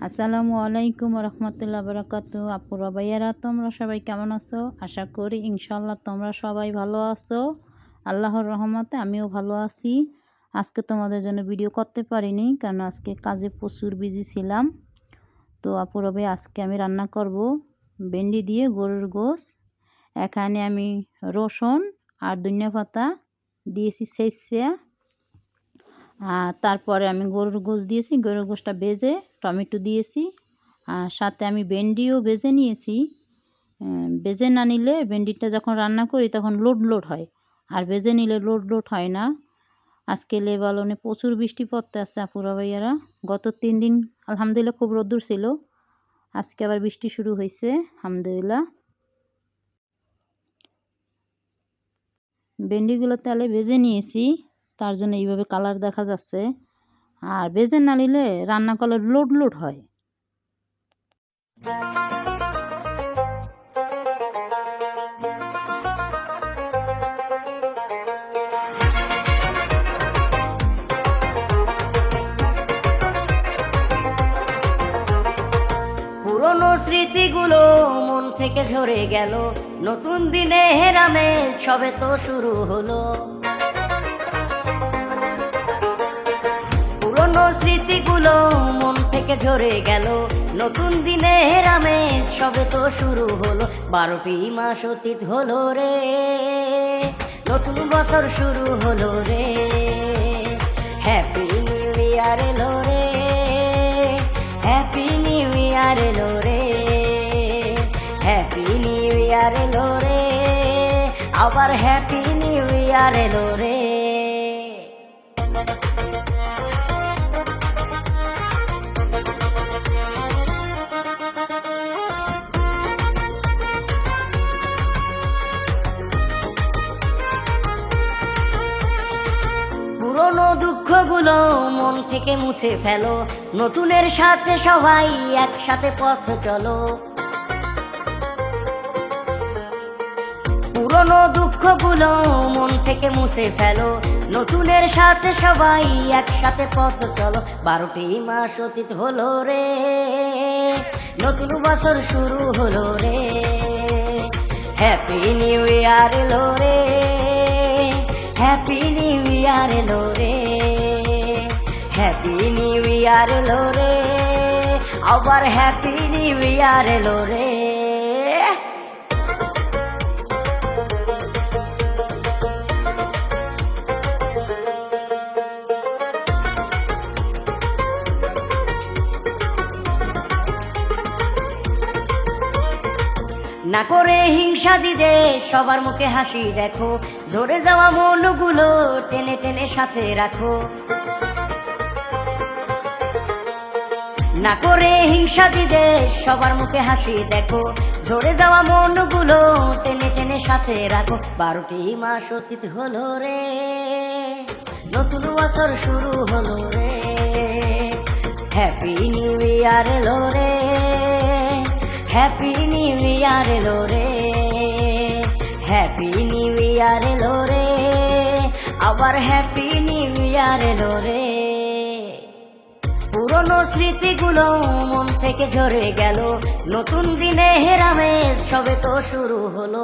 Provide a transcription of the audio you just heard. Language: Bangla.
আসসালামু আলাইকুম রহমতুল্লাহ বরকাতু। আপুরা ভাইয়ারা তোমরা সবাই কেমন আছো? আশা করি ইনশাল্লাহ তোমরা সবাই ভালো আছো। আল্লাহর রহমতে আমিও ভালো আছি। আজকে তোমাদের জন্য ভিডিও করতে পারিনি কারণ আজকে কাজে প্রচুর বিজি ছিলাম। তো আপুরা ভাই আজকে আমি রান্না করব ভেন্ডি দিয়ে গরুর গোশ। এখানে আমি রসুন আর ধনিয়া পাতা দিয়েছি ছেঁচে, আর তারপরে আমি গরুর গোশ দিয়েছি, গরুর গোশটা ভেজে টমেটো দিয়েছি, আর সাথে আমি ভেন্ডিও ভেজে নিয়েছি। ভেজে না নিলে ভেন্ডিটা যখন রান্না করি তখন লোড হয়, আর ভেজে নিলে লোড হয় না। আজকে লেবালনে প্রচুর বৃষ্টি পড়তে আছে আপুরা ভাইয়ারা। গত 3 দিন আলহামদুলিল্লাহ খুব রোদ্দুর ছিল, আজকে আবার বৃষ্টি শুরু হয়েছে আলহামদুলিল্লাহ। ভেন্ডিগুলো তেলে ভেজে নিয়েছি, তার জন্য এইভাবে কালার দেখা যাচ্ছে। আর ভেজে না নিলে রান্না করলে লোড হয়। পুরনো স্মৃতিগুলো মন থেকে ঝরে গেল, নতুন দিনে হেরামে সবে তো শুরু হলো। পুরনো স্মৃতিগুলো মন থেকে ঝরে গেল, নতুন দিনে হেরামে সবে তো শুরু হলো। 12টি মাস অতীত হলো রে, নতুন বছর শুরু হলো রে। হ্যাপি নিউ ইয়ার এলো রে, হ্যাপি নিউ ইয়ার এলো রে, হ্যাপি নিউ ইয়ার এলো রে, আবার হ্যাপি নিউ ইয়ার এলো রে। পুরনো দুঃখগুলো মন থেকে মুছে ফেলো, নতুনের সাথে সবাই একসাথে পথ চলো। পুরনো দুঃখগুলো মন থেকে মুছে ফেলো, নতুনের সাথে সবাই একসাথে পথ চলো। 12টি মাস অতীত হলো রে, নতুন বছর শুরু হলো রে। হ্যাপি নিউ ইয়ার এলো রে, হ্যাপি নিউ ইয়ার এলো রে, হ্যাপি নিউ ইয়ার এলো রে, আবার হ্যাপি নিউ ইয়ার এলো রে। না করে হিংসা দিদে সবার মুখে হাসি দেখো, ঝরে যাওয়া মনগুলো টেনে টেনে সাথে রাখো। না করে হিংসা দিদে সবার মুখে হাসি দেখো, ঝরে যাওয়া মনগুলো টেনে টেনে সাথে রাখো। 12টি মাস অতীত হলো রে, নতুন বছর শুরু হলো রে। হ্যাপি নিউ ইয়ার এলো রে, হ্যাপি নিউ ইয়ার এলো রে, হ্যাপি নিউ ইয়ার এলো রে, আবার হ্যাপি নিউ ইয়ার এলো রে। পুরনো স্মৃতিগুলো মন থেকে ঝরে গেল, নতুন দিনে হেরামে সবে তো শুরু হলো।